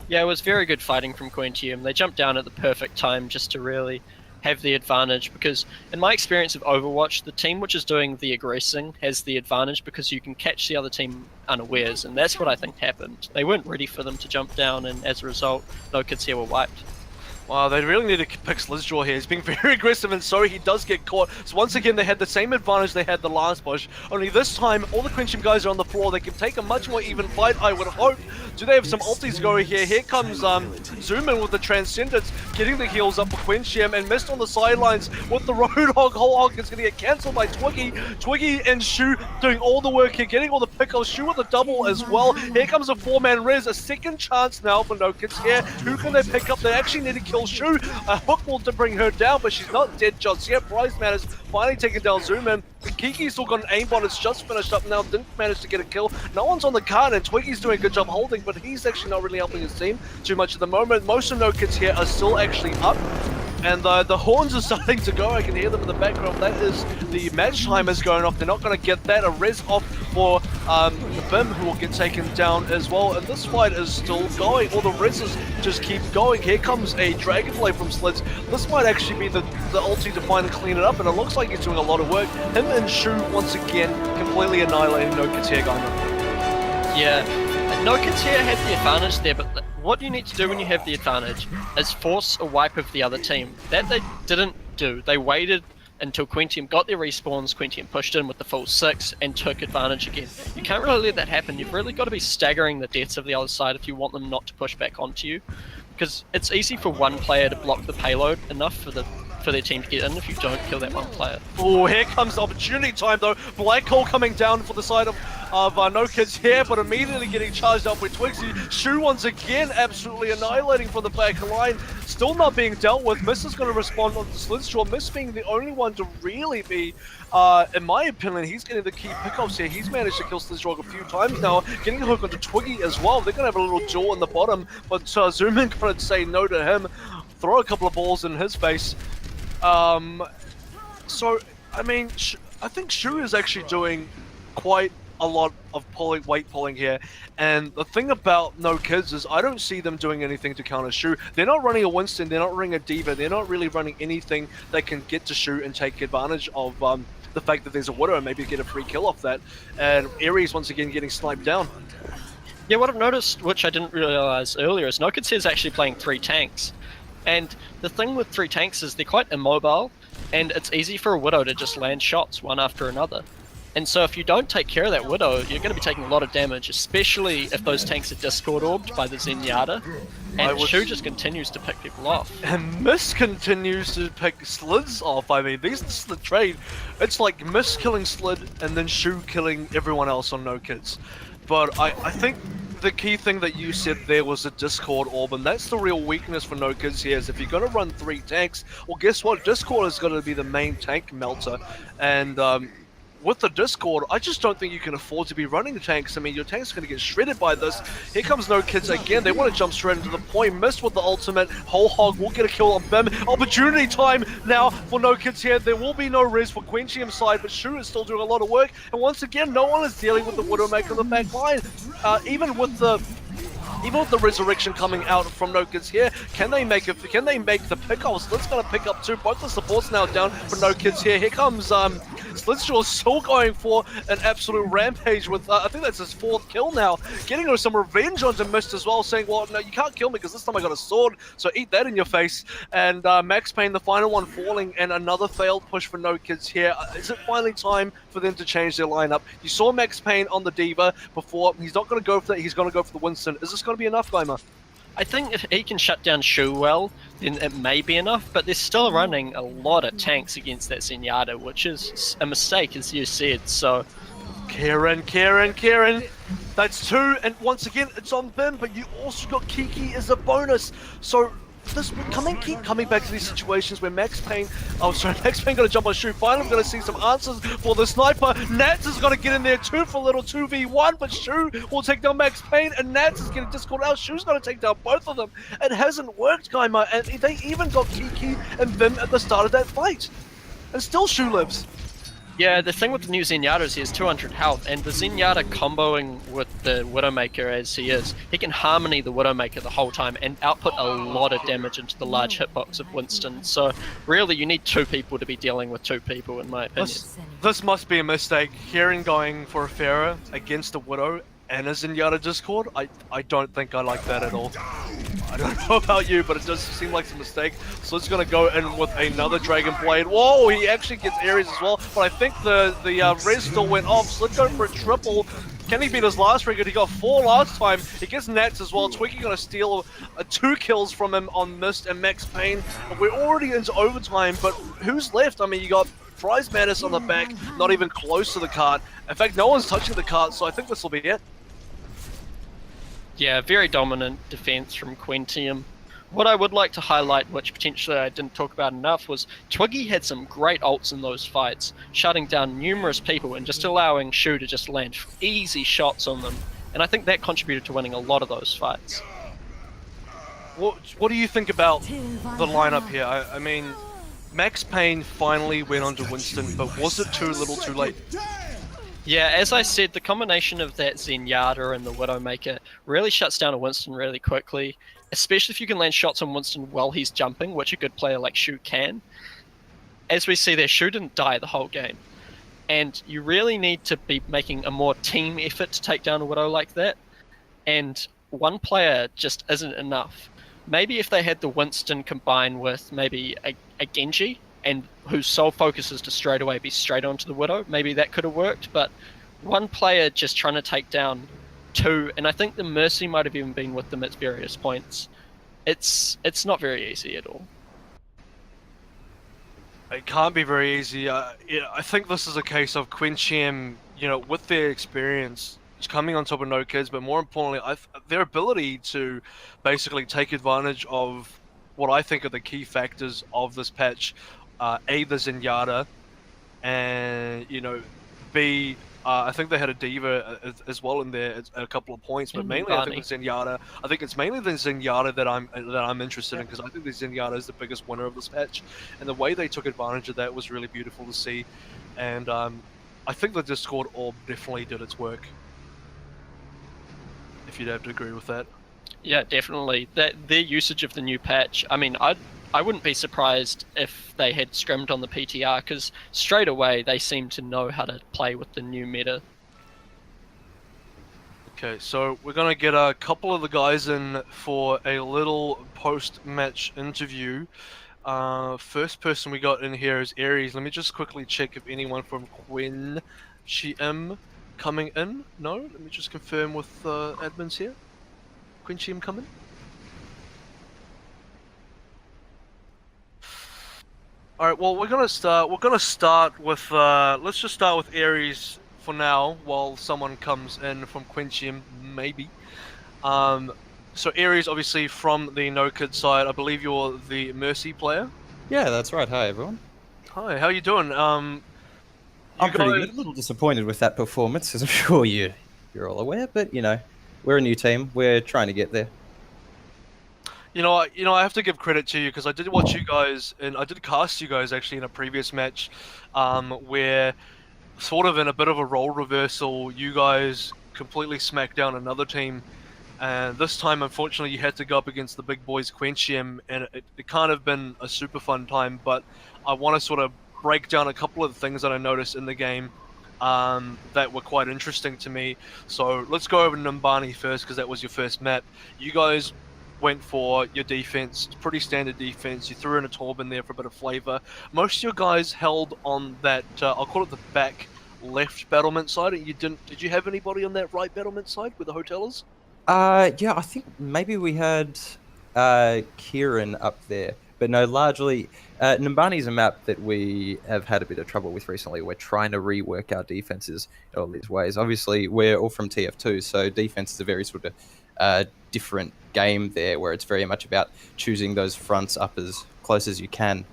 Yeah, it was very good fighting from Quentiam. They jumped down at the perfect time just to really have the advantage, because in my experience of Overwatch, the team which is doing the aggressing has the advantage because you can catch the other team unawares, and that's what I think happened. They weren't ready for them to jump down, and as a result, No Kids here were wiped. Wow, they really need to pick Slizzjaw here. He's being very aggressive, and so he does get caught. So once again, they had the same advantage they had the last push, only this time, all the Quentiam guys are on the floor. They can take a much more even fight, I would hope. Do they have some ultis going here? Here comes Zoomin with the Transcendence, getting the heals up for Quentiam, and Mist on the sidelines with the Roadhog. Whole hog is going to get cancelled by Twiggy. Twiggy and Shu doing all the work here, getting all the pickups. Shu with the double as well. Here comes a four-man res, a second chance now for No Kids here. Who can they pick up? They actually need to kill Shu. A hook will to bring her down, but she's not dead just yet. Prize Man is finally taking down Zoomin. Kiki's still got an aimbot, it's just finished up now, didn't manage to get a kill. No one's on the card, and Twiggy's doing a good job holding, but he's actually not really helping his team too much at the moment. Most of No Kids here are still actually up. And the horns are starting to go. I can hear them in the background. That is the match timers going off. They're not going to get that. A res off for the Bim, who will get taken down as well. And this fight is still going. All the reses just keep going. Here comes a Dragon Blade from Slids. This might actually be the ulti to finally clean it up. And it looks like he's doing a lot of work. Him and Shu, once again, completely annihilating No Kids here, Gaima. Yeah, No Kids here had the advantage there, but what you need to do when you have the advantage is force a wipe of the other team. That they didn't do. They waited until Quentiam got their respawns, Quentiam pushed in with the full 6 and took advantage again. You can't really let that happen. You've really got to be staggering the deaths of the other side if you want them not to push back onto you. Because it's easy for one player to block the payload enough for their team to get in if you don't kill that one player. Oh, here comes the opportunity time though. Black Hole coming down for the side of No Kids here, but immediately getting charged up with Twigsy. Shu once again absolutely annihilating from the back line. Still not being dealt with. Miss is going to respond on the Slidstraw. Miss being the only one to really be, in my opinion, he's getting the key pickups here. He's managed to kill Slidstraw a few times now, getting a hook onto Twiggy as well. They're going to have a little duel in the bottom, but Zoomin going to say no to him. Throw a couple of balls in his face. So, I mean, I think Shu is actually doing quite a lot of weight pulling here, and the thing about No Kids is I don't see them doing anything to counter Shu. They're not running a Winston, they're not running a Diva, they're not really running anything that can get to Shu and take advantage of the fact that there's a Widow and maybe get a free kill off that, and Ares once again getting sniped down. Yeah, what I've noticed, which I didn't realize earlier, is No Kids here is actually playing 3 tanks. And the thing with 3 tanks is they're quite immobile, and it's easy for a Widow to just land shots one after another. And so if you don't take care of that Widow, you're going to be taking a lot of damage, especially if those tanks are Discord orbed by the Zenyatta. And Shu just continues to pick people off. And Miss continues to pick Slids off. I mean, this is the trade. It's like Miss killing Slid and then Shu killing everyone else on No Kids. But I think the key thing that you said there was the Discord orb, and that's the real weakness for No Kids here, is if you're going to run 3 tanks, well guess what, Discord is going to be the main tank melter, and with the Discord, I just don't think you can afford to be running tanks. I mean, your tank's going to get shredded by this. Here comes No Kids again. They want to jump straight into the point. Missed with the ultimate. Whole Hog will get a kill on Bim. Opportunity time now for No Kids here. There will be no res for Quentiam's side, but Shu is still doing a lot of work. And once again, no one is dealing with the Widowmaker on the back line. Even with the resurrection coming out from No Kids here, can they make the pickoffs? Slid's gonna pick up 2. Both the supports now down for No Kids here. Here comes Slidstraw still going for an absolute rampage with I think that's his 4th kill now, getting some revenge onto Mist as well, saying, well, no, you can't kill me because this time I got a sword, so eat that in your face. And Max Payne, the final one falling, and another failed push for No Kids here. Is it finally time for them to change their lineup? You saw Max Payne on the Diva before. He's not going to go for that. He's going to go for the Winston. Is this going to be enough, Gaima? I think if he can shut down Shu well, then it may be enough, but they're still running a lot of tanks against that Zenyatta, which is a mistake, as you said, so... Karen. That's 2, and once again, it's on Bim, but you also got Kiki as a bonus, so... keep coming back to these situations where Max Payne gonna jump on Shu. Finally, I'm gonna see some answers for the sniper. Nats is gonna get in there too for a little 2v1, but Shu will take down Max Payne, and Nats is getting Discord out. Shu's gonna take down both of them. It hasn't worked, Gaima, and they even got Kiki and Vim at the start of that fight. And still Shu lives. Yeah, the thing with the new Zenyatta is he has 200 health, and the Zenyatta comboing with the Widowmaker as he is, he can harmony the Widowmaker the whole time and output a lot of damage into the large hitbox of Winston. So really, you need 2 people to be dealing with 2 people, in my opinion. This must be a mistake. Kieran going for a Pharah against a Widow and a Zenyatta Discord, I don't think I like that at all. I don't know about you, but it does seem like a mistake. So it's going to go in with another Dragon Blade. Whoa, he actually gets Ares as well, but I think the res still went off. Slid going for a triple. Can he beat his last record? He got 4 last time. He gets Nats as well. Twiggy going to steal 2 kills from him on Mist and Max Payne. We're already into overtime, but who's left? I mean, you got Prize Madness on the back, not even close to the cart. In fact, no one's touching the cart, so I think this will be it. Yeah, very dominant defense from Quentiam. What I would like to highlight, which potentially I didn't talk about enough, was Twiggy had some great ults in those fights, shutting down numerous people and just allowing Shu to just land easy shots on them. And I think that contributed to winning a lot of those fights. what do you think about the lineup here? I mean, Max Payne finally went onto Winston, but was it too little, too late? Yeah, as I said, the combination of that Zenyatta and the Widowmaker really shuts down a Winston really quickly, especially if you can land shots on Winston while he's jumping, which a good player like Shu can. As we see there, Shu didn't die the whole game. And you really need to be making a more team effort to take down a Widow like that. And one player just isn't enough. Maybe if they had the Winston combined with maybe a Genji, and whose sole focus is to straight away be straight onto the Widow, maybe that could have worked. But one player just trying to take down two, and I think the Mercy might have even been with them at various points. It's not very easy at all. It can't be very easy. Yeah, I think this is a case of Quentiam, with their experience, coming on top of no kids, but more importantly, their ability to basically take advantage of what I think are the key factors of this patch. A, the Zenyatta, and B, I think they had a diva as well in there at a couple of points, but mainly I think the Zenyatta. I think it's mainly the Zenyatta that I'm interested in, because I think the Zenyatta is the biggest winner of this patch, and the way they took advantage of that was really beautiful to see. And I think the Discord orb definitely did its work, if you'd have to agree with that. Yeah, definitely. Their usage of the new patch. I mean, I wouldn't be surprised if they had scrimmed on the PTR, because straight away they seem to know how to play with the new meta. Okay, so we're gonna get a couple of the guys in for a little post-match interview. First person we got in here is Aries. Let me just quickly check if anyone from Quentiam coming in. No, let me just confirm with admins here. Quentiam coming. All right. Well, we're gonna start. We're gonna start with. Let's just start with Aries for now, while someone comes in from Quentiam, maybe. So Aries, obviously from the No Kid side. I believe you're the Mercy player. Yeah, that's right. Hi, everyone. Hi. How you doing? I'm pretty good. A little disappointed with that performance, as I'm sure you're all aware. But we're a new team. We're trying to get there. I have to give credit to you, because I did watch you guys, and I did cast you guys actually in a previous match, where sort of in a bit of a role reversal, you guys completely smacked down another team, and this time, unfortunately, you had to go up against the big boys Quentiam, and it kind of been a super fun time. But I want to sort of break down a couple of things that I noticed in the game that were quite interesting to me. So let's go over Numbani first, because that was your first map. You guys went for your defense, pretty standard defense. You threw in a Torb in there for a bit of flavor. Most of your guys held on that, I'll call it the back left battlement side. Did you have anybody on that right battlement side where the hotel is? Yeah, I think maybe we had Kieran up there, but no, largely Numbani is a map that we have had a bit of trouble with recently. We're trying to rework our defenses in all these ways. Obviously, we're all from TF2, so defense is a very sort of different game there, where it's very much about choosing those fronts up as close as you can.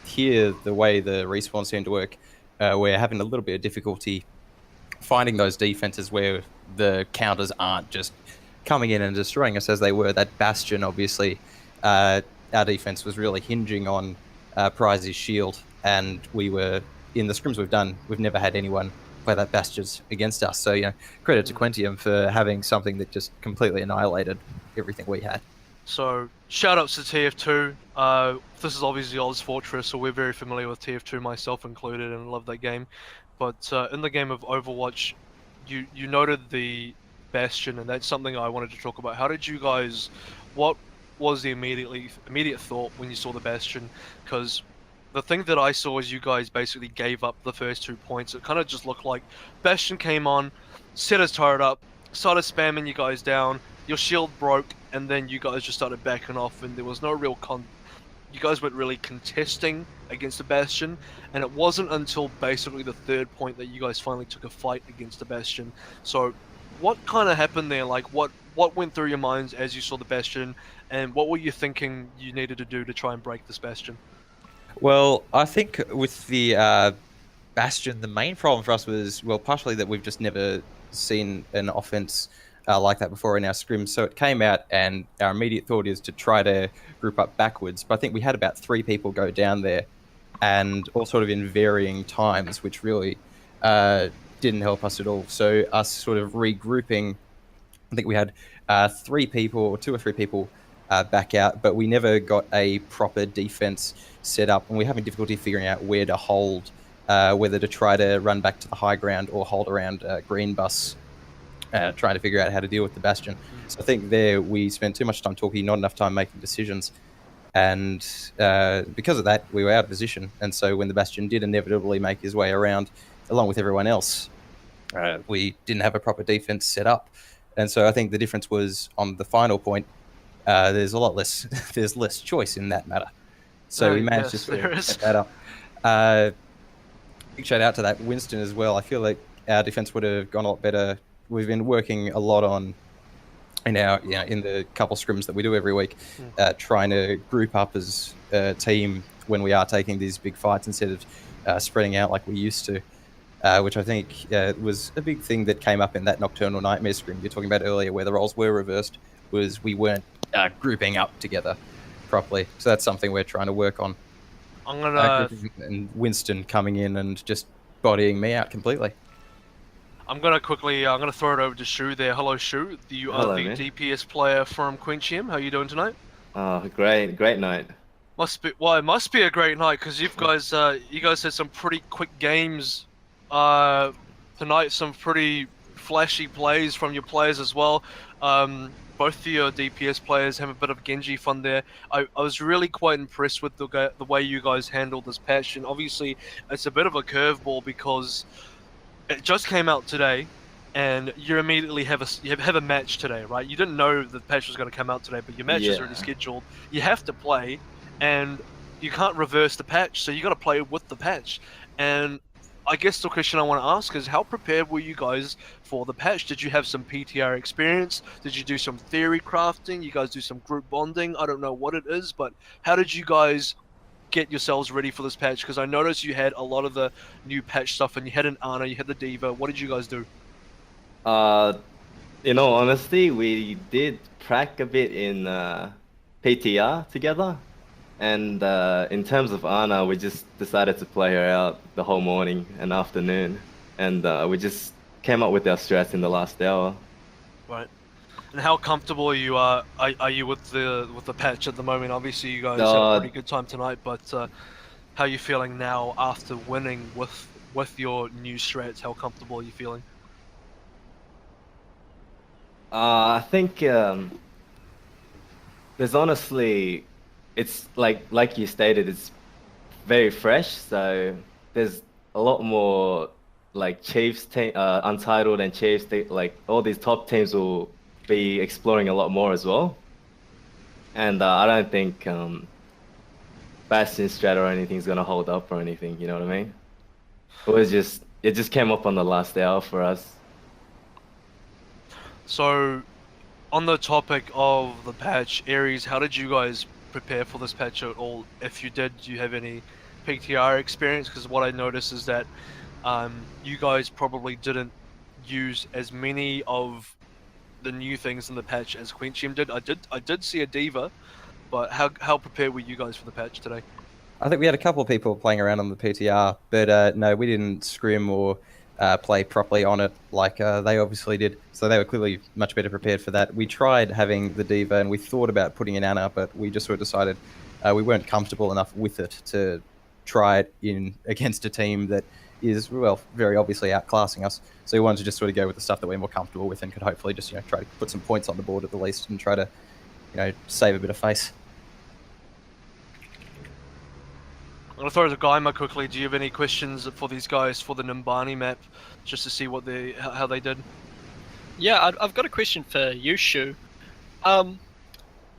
Here, the way the respawns seem to work, we're having a little bit of difficulty finding those defenses where the counters aren't just coming in and destroying us as they were. That Bastion, obviously, our defense was really hinging on Prize's shield, and we were, in the scrims we've done, we've never had anyone play that Bastions against us. So, credit to Quentiam for having something that just completely annihilated everything we had. So, shout outs to TF2. This is obviously ozfortress, so we're very familiar with TF2, myself included, and love that game. But in the game of Overwatch, you noted the Bastion, and that's something I wanted to talk about. How did you guys, what was the immediate thought when you saw the Bastion? Because the thing that I saw is you guys basically gave up the first 2 points. It kind of just looked like Bastion came on, set his turret up, started spamming you guys down, your shield broke, and then you guys just started backing off, and there was no real you guys weren't really contesting against the Bastion, and it wasn't until basically the third point that you guys finally took a fight against the Bastion. So what kind of happened there? Like, what went through your minds as you saw the Bastion, and what were you thinking you needed to do to try and break this Bastion? Well, I think with the Bastion, the main problem for us was, well, partially that we've just never seen an offense like that before in our scrims. So it came out, and our immediate thought is to try to group up backwards. But I think we had about 3 people go down there, and all sort of in varying times, which really didn't help us at all. So us sort of regrouping, I think we had 3 people, or 2 or 3 people back out, but we never got a proper defense set up, and we're having difficulty figuring out where to hold, whether to try to run back to the high ground or hold around Green Bus, trying to figure out how to deal with the Bastion. So I think there we spent too much time talking, not enough time making decisions. And because of that, we were out of position. And so when the Bastion did inevitably make his way around, along with everyone else, we didn't have a proper defense set up. And so I think the difference was on the final point, there's a lot less, there's less choice in that matter. So we managed to sort of set that up. Big shout out to that Winston as well. I feel like our defense would have gone a lot better. We've been working a lot on in the couple scrims that we do every week, trying to group up as a team when we are taking these big fights instead of spreading out like we used to, which I think was a big thing that came up in that Nocturnal Nightmare scrim you're talking about earlier, where the roles were reversed, was we weren't grouping up together properly. So that's something we're trying to work on. I'm gonna and Winston coming in and just bodying me out completely. I'm gonna throw it over to Shu there. Hello, Shu. You are the DPS player from Quentiam. How are you doing tonight? Oh, great night. It must be a great night, because you guys had some pretty quick games tonight. Some pretty flashy plays from your players as well. Both of your DPS players have a bit of Genji fun there. I was really quite impressed with the way you guys handled this patch, and obviously it's a bit of a curveball because it just came out today, and you immediately have a match today, right? You didn't know the patch was going to come out today, but your match is already scheduled. You have to play, and you can't reverse the patch, so you got to play with the patch. And I guess the question I want to ask is, how prepared were you guys for the patch? Did you have some PTR experience? Did you do some theory crafting? You guys do some group bonding? I don't know what it is, but how did you guys get yourselves ready for this patch? Because I noticed you had a lot of the new patch stuff, and you had an Ana, you had the Diva. What did you guys do? Honestly, we did prac a bit in PTR together, and in terms of Ana, we just decided to play her out the whole morning and afternoon, and we just came up with our strats in the last hour. Right. And how comfortable are you with the patch at the moment? Obviously, you guys had a pretty good time tonight, but how are you feeling now after winning with your new strats? How comfortable are you feeling? I think there's honestly, it's like you stated, it's very fresh. So there's a lot more like Chiefs team, Untitled and Chiefs. Like all these top teams will be exploring a lot more as well. And I don't think Bastion strat or anything's gonna hold up or anything. You know what I mean? It just came up on the last hour for us. So, on the topic of the patch, Aries, how did you guys prepare for this patch at all? If you did, do you have any PTR experience? Because what I noticed is that you guys probably didn't use as many of the new things in the patch as Quentiam did. I did see a Diva, but how prepared were you guys for the patch today? I think we had a couple of people playing around on the PTR, but no, we didn't scrim or play properly on it like they obviously did. So they were clearly much better prepared for that. We tried having the Diva, and we thought about putting in Ana, but we just sort of decided we weren't comfortable enough with it to try it in against a team that is, well, very obviously outclassing us. So we wanted to just sort of go with the stuff that we're more comfortable with and could hopefully just try to put some points on the board at the least and try to save a bit of face. I'm gonna throw to Gaima quickly. Do you have any questions for these guys for the Numbani map, just to see how they did? Yeah, I've got a question for you, Shu.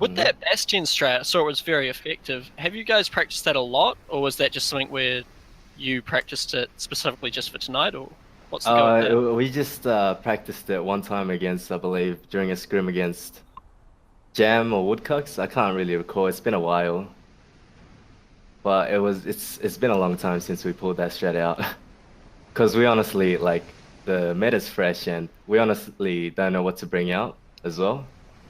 With that Bastion strat, I saw it was very effective. Have you guys practiced that a lot, or was that just something where you practiced it specifically just for tonight, or what's the go with that? We just practiced it one time against, I believe, during a scrim against Jam or Woodcocks. I can't really recall. It's been a while. But it's been a long time since we pulled that strat out. Because we honestly, like, the meta's fresh, and we honestly don't know what to bring out as well.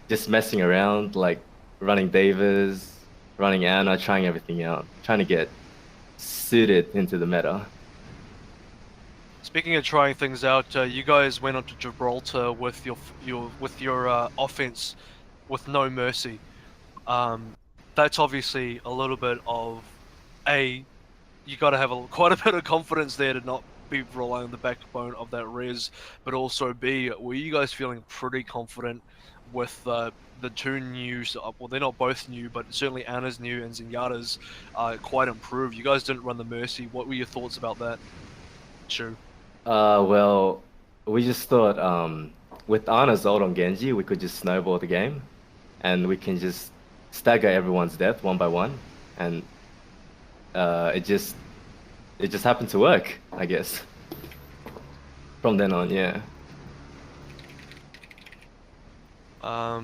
Just messing around, like running Davis, running Anna, trying everything out, trying to get suited into the meta. Speaking of trying things out, you guys went on to Gibraltar with your offense with no mercy. That's obviously a little bit of you got to have quite a bit of confidence there to not be relying on the backbone of that res, but also B, were you guys feeling pretty confident with the two news? Well, they're not both new, but certainly Anna's new and Zenyatta's quite improved. You guys didn't run the mercy. What were your thoughts about that? Sure. Well, we just thought with Anna's ult on Genji, we could just snowball the game, and we can just stagger everyone's death one by one, and it just happened to work, I guess. From then on, yeah. I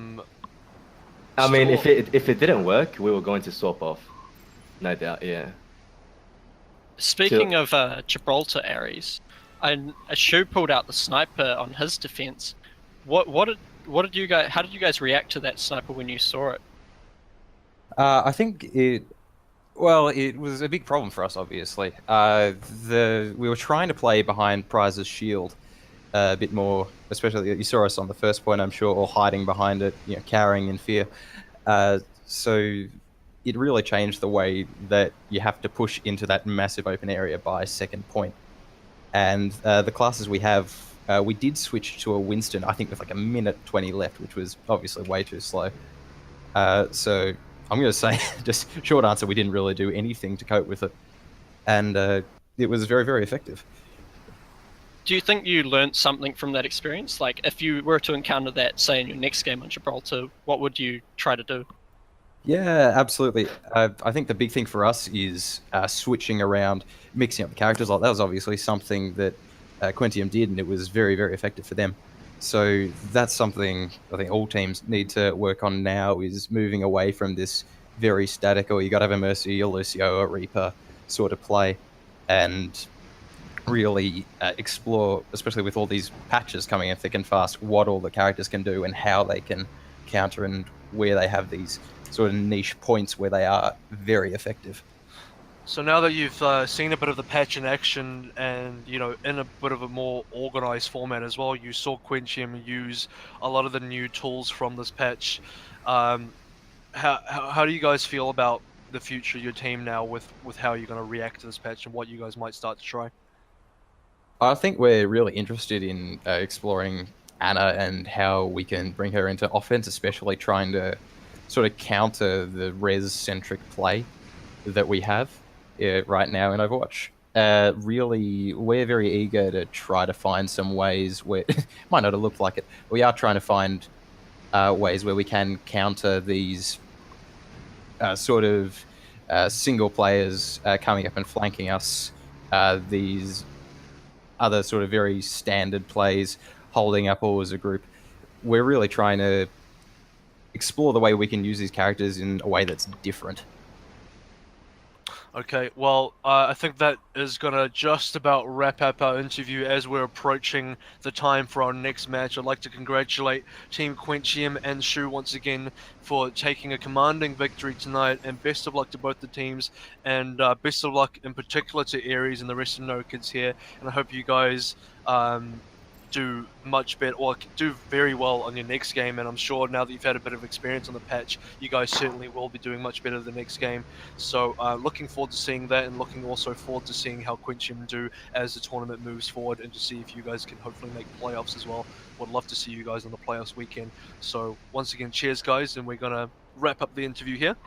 mean, if it didn't work, we were going to swap off, no doubt, yeah. Speaking of Gibraltar Ares, Shu pulled out the sniper on his defense. How did you guys react to that sniper when you saw it? I think it was a big problem for us, obviously. We were trying to play behind Prize's shield a bit more, especially you saw us on the first point, I'm sure, or hiding behind it, cowering in fear. So it really changed the way that you have to push into that massive open area by second point. And the classes we have, we did switch to a Winston, I think with like a minute 20 left, which was obviously way too slow. So I'm going to say, just short answer, we didn't really do anything to cope with it. And it was very, very effective. Do you think you learned something from that experience? Like, if you were to encounter that, say, in your next game on Gibraltar, what would you try to do? Yeah, absolutely. I think the big thing for us is switching around, mixing up the characters. Like, that was obviously something that Quentiam did, and it was very, very effective for them. So that's something I think all teams need to work on now, is moving away from this very static, or you got to have a Mercy, a Lucio, a Reaper sort of play, and really explore, especially with all these patches coming in thick and fast, what all the characters can do and how they can counter, and where they have these sort of niche points where they are very effective. So now that you've seen a bit of the patch in action, and in a bit of a more organized format as well, you saw Quentiam use a lot of the new tools from this patch. How do you guys feel about the future of your team now, with how you're going to react to this patch and what you guys might start to try? I think we're really interested in exploring Anna and how we can bring her into offense, especially trying to sort of counter the res-centric play that we have right now in Overwatch. Really, we're very eager to try to find some ways where, it might not have looked like it, but we are trying to find ways where we can counter these sort of single players coming up and flanking us, these other sort of very standard plays, holding up all as a group. We're really trying to explore the way we can use these characters in a way that's different. Okay, well, I think that is going to just about wrap up our interview as we're approaching the time for our next match. I'd like to congratulate Team Quentiam and Shu once again for taking a commanding victory tonight, and best of luck to both the teams, and best of luck in particular to Ares and the rest of No Kids here, and I hope you guys do much better, or do very well on your next game, and I'm sure now that you've had a bit of experience on the patch, you guys certainly will be doing much better the next game. So looking forward to seeing that, and looking also forward to seeing how Quentiam do as the tournament moves forward, and to see if you guys can hopefully make playoffs as well. Would love to see you guys on the playoffs weekend. So once again, cheers guys, and we're gonna wrap up the interview here.